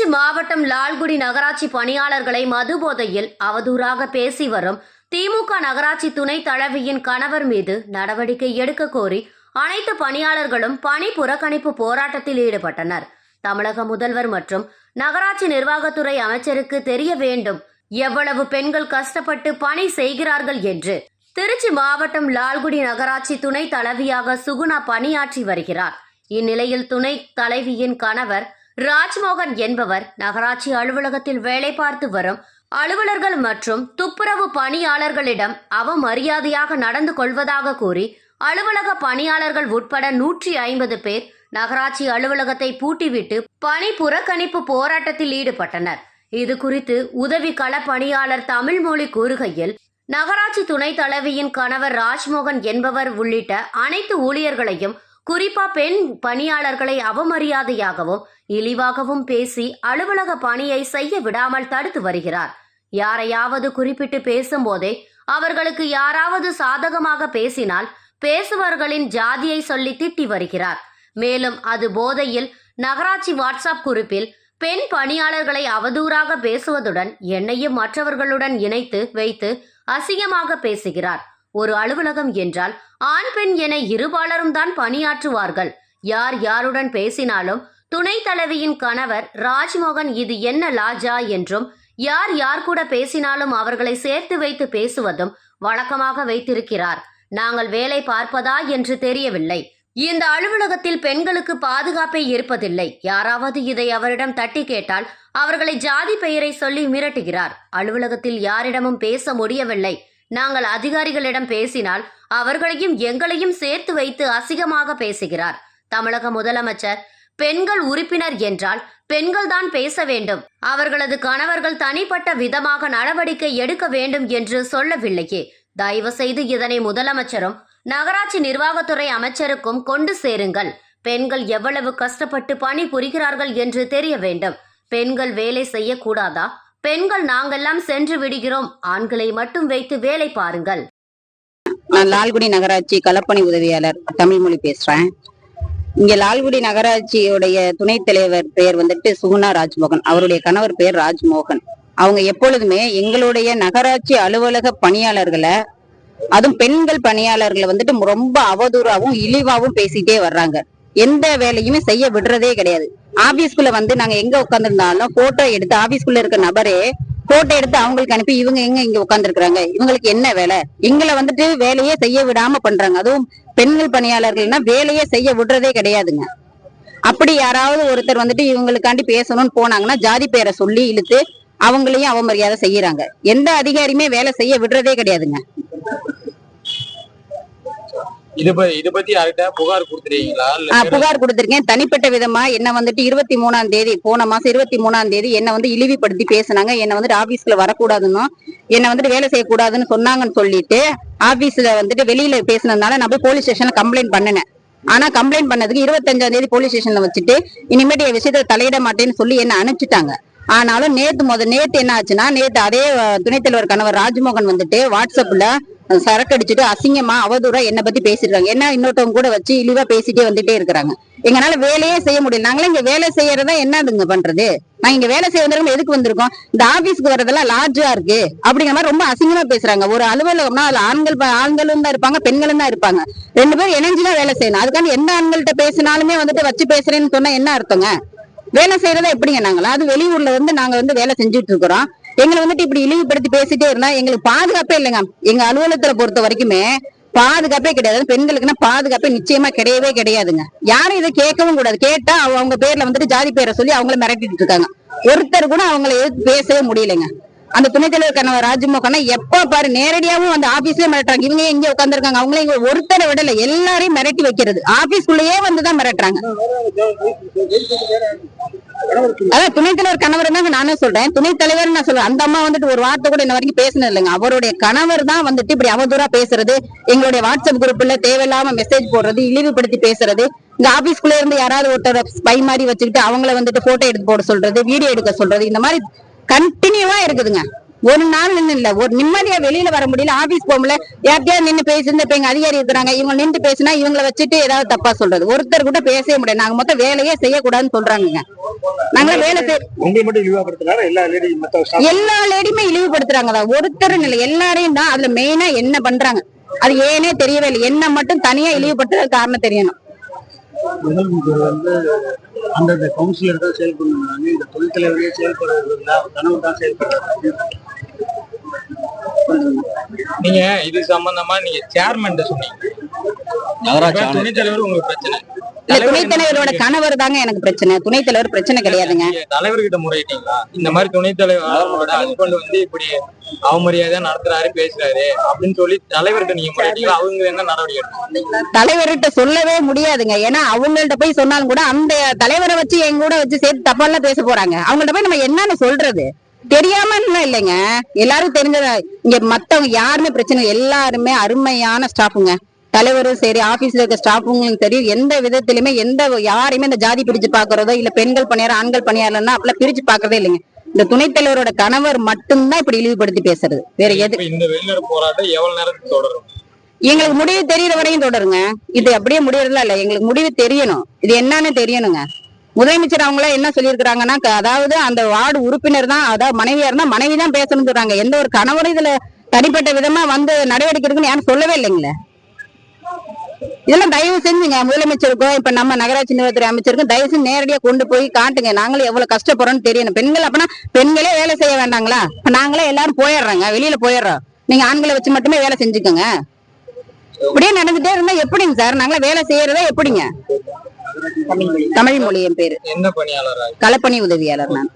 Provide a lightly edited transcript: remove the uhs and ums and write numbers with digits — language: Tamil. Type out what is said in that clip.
திருச்சி மாவட்டம் லால்குடி நகராட்சி பணியாளர்களை மதுபோதையில் அவதூறாக பேசி வரும் திமுக நகராட்சி துணை தலைவியின் கணவர் மீது நடவடிக்கை எடுக்க கோரி அனைத்து பணியாளர்களும் பணி புறக்கணிப்பு போராட்டத்தில் ஈடுபட்டனர். தமிழக முதல்வர் மற்றும் நகராட்சி நிர்வாகத்துறை அமைச்சருக்கு தெரிய வேண்டும் எவ்வளவு பெண்கள் கஷ்டப்பட்டு பணி செய்கிறார்கள் என்று. திருச்சி மாவட்டம் லால்குடி நகராட்சி துணை தலைவியாக சுகுணா பணியாற்றி வருகிறார். இந்நிலையில் துணை தலைவியின் கணவர் ராஜ்மோகன் என்பவர் நகராட்சி அலுவலகத்தில் வேலை பார்த்து வரும் அலுவலர்கள் மற்றும் துப்புரவு பணியாளர்களிடம் அவமரியாதையாக நடந்து கொள்வதாக கூறி அலுவலக பணியாளர்கள் உட்பட 150 பேர் நகராட்சி அலுவலகத்தை பூட்டிவிட்டு பணி புறக்கணிப்பு போராட்டத்தில் ஈடுபட்டனர். இது குறித்து உதவி கள பணியாளர் தமிழ்மொழி கூறுகையில், நகராட்சி துணை தலைவியின் கணவர் ராஜ்மோகன் என்பவர் உள்ளிட்ட அனைத்து ஊழியர்களையும், குறிப்பா பெண் பணியாளர்களை அவமரியாதையாகவும் இழிவாகவும் பேசி அலுவலக பணியை செய்ய விடாமல் தடுத்து வருகிறார். யாரையாவது குறிப்பிட்டு பேசும்போதே அவர்களுக்கு யாராவது சாதகமாக பேசினால் பேசுபவர்களின் ஜாதியை சொல்லி திட்டி வருகிறார். மேலும் அது போதையில் நகராட்சி வாட்ஸ்அப் குரூப்பில் பெண் பணியாளர்களை அவதூறாக பேசுவதுடன் என்னையும் மற்றவர்களுடன் இணைத்து வைத்து அசிங்கமாக பேசுகிறார். ஒரு அலுவலகம் என்றால் ஆண் பெண் என இருபாலரும் தான் பணியாற்றுவார்கள். யார் யாருடன் பேசினாலும் துணை தலைவியின் கணவர் ராஜ்மோகன் இது என்ன லாஜா என்றும், யார் யார் கூட பேசினாலும் அவர்களை சேர்த்து வைத்து பேசுவதும் வழக்கமாக வைத்திருக்கிறார். நாங்கள் வேலை பார்ப்பதா என்று தெரியவில்லை. இந்த அலுவலகத்தில் பெண்களுக்கு பாதுகாப்பே இருப்பதில்லை. யாராவது இதை அவரிடம் தட்டி கேட்டால் அவர்களை ஜாதி பெயரை சொல்லி மிரட்டுகிறார். அலுவலகத்தில் யாரிடமும் பேச முடியவில்லை. நாங்கள் அதிகாரிகளிடம் பேசினால் அவர்களையும் எங்களையும் சேர்த்து வைத்து அசிங்கமாக பேசுகிறார். தமிழக முதலமைச்சர் பெண்கள் உறுப்பினர் என்றால் பெண்கள் தான் பேச வேண்டும், அவர்களது கணவர்கள் தனிப்பட்ட விதமாக நடவடிக்கை எடுக்க வேண்டும் என்று சொல்லவில்லையே. தயவு செய்து இதனை முதலமைச்சரும் நகராட்சி நிர்வாகத்துறை அமைச்சருக்கும் கொண்டு சேருங்கள். பெண்கள் எவ்வளவு கஷ்டப்பட்டு பணி புரிகிறார்கள் என்று தெரிய வேண்டும். பெண்கள் வேலை செய்யக்கூடாதா? பெண்கள் நாங்கெல்லாம் சென்று விடுகிறோம், ஆண்களை மட்டும் வைத்து வேலை பாருங்கள். நான் லால்குடி நகராட்சி களப்பணி உதவியாளர் தமிழ்மொழி பேசுறேன். இங்க லால்குடி நகராட்சியுடைய துணைத் தலைவர் பெயர் வந்துட்டு சுகுணா ராஜ்மோகன், அவருடைய கணவர் பெயர் ராஜ்மோகன். அவங்க எப்பொழுதுமே எங்களுடைய நகராட்சி அலுவலக பணியாளர்களை, அதுவும் பெண்கள் பணியாளர்களை வந்துட்டு ரொம்ப அவதூறாவும் இழிவாவும் பேசிட்டே வர்றாங்க. எந்த வேலையுமே செய்ய விடுறதே கிடையாது. ஆபீஸ்குள்ள வந்து நாங்க எங்க உட்காந்துருந்தாலும் போட்டோ எடுத்து, ஆபீஸ்குள்ள இருக்க நபரே போட்டோ எடுத்து அவங்களுக்கு அனுப்பி, இவங்க எங்க இங்க உட்கார்ந்து இருக்கிறாங்க, இவங்களுக்கு என்ன வேலை, எங்களை வந்துட்டு வேலையே செய்ய விடாம பண்றாங்க. அதுவும் பெண்கள் பணியாளர்கள்னா வேலையே செய்ய விடுறதே கிடையாதுங்க. அப்படி யாராவது ஒருத்தர் வந்துட்டு இவங்களுக்காண்டி பேசணும்னு போனாங்கன்னா ஜாதி பேரை சொல்லி இழுத்து அவங்களையும் அவமரியாதை செய்யறாங்க. எந்த அதிகாரியுமே வேலை செய்ய விடுறதே கிடையாதுங்க. புகார் கொடுத்திருக்கேன். தனிப்பட்ட விதமா என்ன வந்துட்டு 23ஆம் தேதி, போன மாசம் 23ஆம் தேதி என்ன வந்து இழிவுபடுத்தி பேசினாங்க. என்ன வந்துட்டு ஆபீஸ்ல வரக்கூடாதுன்னு, என்ன வந்துட்டு வேலை செய்யக்கூடாதுன்னு சொன்னாங்கன்னு சொல்லிட்டு ஆபீஸ்ல வந்துட்டு வெளியில பேசினதுனால நான் போய் போலீஸ் ஸ்டேஷன்ல கம்ப்ளைண்ட் பண்ணினேன். ஆனா கம்ப்ளைண்ட் பண்ணதுக்கு 25ஆம் தேதி போலீஸ் ஸ்டேஷன்ல வச்சுட்டு இனிமேட்டு விஷயத்த தலையிட மாட்டேன்னு சொல்லி என்ன அனுப்பிச்சிட்டாங்க. ஆனாலும் நேத்து என்ன ஆச்சுன்னா, நேத்து அதே துணைத் தலைவர் கணவர் ராஜ்மோகன் வந்துட்டு வாட்ஸ்அப்ல சரக்கு அடிச்சுட்டு அசிங்கமா அவதூறா என்ன பத்தி பேசிருக்காங்க. என்ன இன்னொருத்தவங்க கூட வச்சு இழிவா பேசிட்டே வந்துட்டே இருக்கிறாங்க. எங்களால வேலையே செய்ய முடியல. நாங்களே இங்க வேலை செய்யறதா என்னதுங்க பண்றது? நான் இங்க வேலை செய்ய வந்திருக்கோம், எதுக்கு வந்திருக்கோம்? இந்த ஆபீஸ்க்கு வர்றதெல்லாம் லார்ஜா இருக்கு அப்படிங்கிற மாதிரி ரொம்ப அசிங்கமா பேசுறாங்க. ஒரு அலுவலகம்னா அதுல ஆண்களும் தான் இருப்பாங்க, பெண்களும் தான் இருப்பாங்க. 2 பேரும் இணைஞ்சுதான் வேலை செய்யணும். அதுக்காண்டி எந்த ஆண்கள்கிட்ட பேசினாலுமே வந்துட்டு வச்சு பேசுறேன்னு சொன்னா என்ன அர்த்தங்க? வேலை செய்யறதா எப்படிங்க? நாங்களா அது வெளியூர்ல வந்து நாங்க வந்து வேலை செஞ்சுட்டு இருக்கிறோம். எங்களை வந்துட்டு இப்படி இழிவுபடுத்தி பேசிட்டே இருந்தா எங்களுக்கு பாதுகாப்பே இல்லைங்க. எங்க அலுவலகத்துல பொறுத்த வரைக்குமே பாதுகாப்பே கிடையாது. பெண்களுக்குன்னா பாதுகாப்பே நிச்சயமா கிடையவே கிடையாதுங்க. யாரும் இதை கேட்கவும் கூடாது. கேட்டா அவங்க பேர்ல வந்துட்டு ஜாதி பேரை சொல்லி அவங்கள மிரட்டிட்டு இருக்காங்க. ஒருத்தர் கூட அவங்களை எதிர்த்து பேசவே முடியலைங்க. அந்த துணைத் தலைவர் கணவர் ராஜ்மோகன் எப்ப பாரு நேரடியாவும் வந்து ஆபீஸ்லயே மிரட்டுறாங்க. இவங்க எங்க உட்காந்துருக்காங்க, அவங்களே இங்க ஒருத்தரை விடல, எல்லாரையும் மிரட்டி வைக்கிறது. ஆபீஸ்குள்ளேயே வந்துதான் மிரட்டுறாங்க. அதான் துணைத் தலைவர் கணவர் தான் நானே சொல்றேன். துணைத் தலைவர் நான் சொல்றேன். அந்த அம்மா வந்துட்டு ஒரு வார்த்தை கூட இன்ன வரைக்கும் பேசினது இல்லைங்க. அவருடைய கணவர் தான் வந்துட்டு இப்படி அவதூறா பேசுறது, எங்களுடைய வாட்ஸ்அப் குரூப்ல தேவையில்லாம மெசேஜ் போடுறது, இழிவுபடுத்தி பேசுறது, இந்த ஆபீஸ்குள்ள இருந்து யாராவது ஒருத்தர் ஸ்பை மாதிரி வச்சுக்கிட்டு அவங்கள வந்துட்டு போட்டோ எடுத்து போட சொல்றது, வீடியோ எடுக்க சொல்றது, இந்த மாதிரி கண்டினியூவா இருக்குதுங்க. ஒரு நாள் நின்னு இல்ல, ஒரு நிம்மதியா வெளியில வர முடியல. ஆபீஸ் போக முடியல. யார்கிட்டயாவது நின்னு பேசிருந்து இப்ப எங்க அதிகாரி இருக்கிறாங்க, இவங்க நின்று பேசினா இவங்களை வச்சுட்டு ஏதாவது தப்பா சொல்றது. ஒருத்தர் கூட பேசவே முடியாது. நாங்க மொத்தம் வேலையே செய்யக்கூடாதுன்னு சொல்றாங்க. நாங்களே வேலை எல்லா லேடியுமே இழிவுபடுத்துறாங்க. ஒருத்தர் இல்ல, எல்லாரையும் தான். அதுல மெயினா என்ன பண்றாங்க அது ஏனே தெரியவே இல்லை. என்ன மட்டும் தனியா இழிவுபடுத்துறது காரணம் தெரியணும். அந்த கவுன்சிலர் தான் செயல்படுறாங்க, இந்த தொழிற்தலைவரே செயல்படுறது கனவு தான் செயல்படுறாங்க. நீங்க இது சம்பந்தமா நீங்க சேர்மன் சொன்னீங்க, நகராட்சி துணைத் தலைவர் உங்களுக்கு பிரச்சனை. துணைத் தலைவரோட கணவர் தாங்க எனக்கு பிரச்சனை, துணைத் தலைவர் பிரச்சனை கிடையாதுங்க. தலைவர்கிட்ட முறையிட்டீங்களா இந்த மாதிரி துணைத் தலைவர் ஹஸ்பண்ட் வந்து இப்படி அவமரியாதையா நடத்துறாரு பேசுறாரு அப்படின்னு சொல்லி தலைவர்கிட்ட நீங்க முறையிட்டீங்களா? அவங்க என்ன நடவடிக்கை எடுத்தாங்க? தலைவர்கிட்ட சொல்லவே முடியாதுங்க. ஏன்னா அவங்கள்ட்ட போய் சொன்னாலும் கூட அந்த தலைவரை வச்சு எங்க கூட வச்சு சேர்த்து தப்பாலாம் பேச போறாங்க. அவங்கள்ட்ட போய் நம்ம என்னன்னு சொல்றது தெரியாம இல்லைங்க. எல்லாரும் தெரிஞ்சத இங்க மத்தவங்க யாருமே பிரச்சனை, எல்லாருமே அருமையான ஸ்டாஃபுங்க. தலைவரும் சரி, ஆபீஸ்ல இருக்க ஸ்டாஃபுங்களும் சரி, எந்த விதத்திலுமே யாரையுமே இந்த ஜாதி பிரிச்சு பாக்குறதோ இல்ல பெண்கள் பணியாரம் ஆண்கள் பணியாரம்னா அப்பெல்லாம் பிரிச்சு பாக்குறதே இல்லைங்க. இந்த துணைத் தலைவரோட கணவர் மட்டும்தான் இப்படி இழிவுபடுத்தி பேசுறது. வேற எது இந்த வெளிநடப்பு போராட்டம் எவ்வளவு நேரத்துக்கு தொடரும்? எங்களுக்கு முடிவு தெரியற வரையும் தொடருங்க. இது அப்படியே முடியறதுலாம் இல்ல, எங்களுக்கு முடிவு தெரியணும். இது என்னன்னு தெரியணுங்க. முதலமைச்சர் அவங்கள என்ன சொல்லியிருக்கிறாங்கன்னா, அதாவது அந்த வார்டு உறுப்பினர் தான், அதாவது மனைவியா இருந்தா மனைவி தான் பேசணும்னு சொல்றாங்க. எந்த ஒரு கணவரும் இதுல தனிப்பட்ட விதமா வந்து நடவடிக்கை இருக்குன்னு யாரும் சொல்லவே இல்லைங்களே. இதெல்லாம் தயவு செஞ்சுங்க முதலமைச்சருக்கும் இப்ப நம்ம நகராட்சி நிர்வாகத்துறை அமைச்சருக்கும் தயவு செஞ்சு நேரடியா கொண்டு போய் காட்டுங்க. நாங்களும் எவ்வளவு கஷ்டப்படுறோம்னு தெரியணும். பெண்கள் அப்பனா பெண்களே வேலை செய்ய வேண்டாங்களா? நாங்களே எல்லாரும் போயிடுறோங்க, வெளியில போயிடுறோம். நீங்க ஆண்களை வச்சு மட்டுமே வேலை செஞ்சுக்கோங்க. இப்படியே நடந்துட்டே இருந்தா எப்படிங்க சார்? நாங்களே வேலை செய்யறதா எப்படிங்க? தமிழ் மொழி என் பேரு. என்ன பணியாளர்? களப்பணி உதவியாளர் நான்.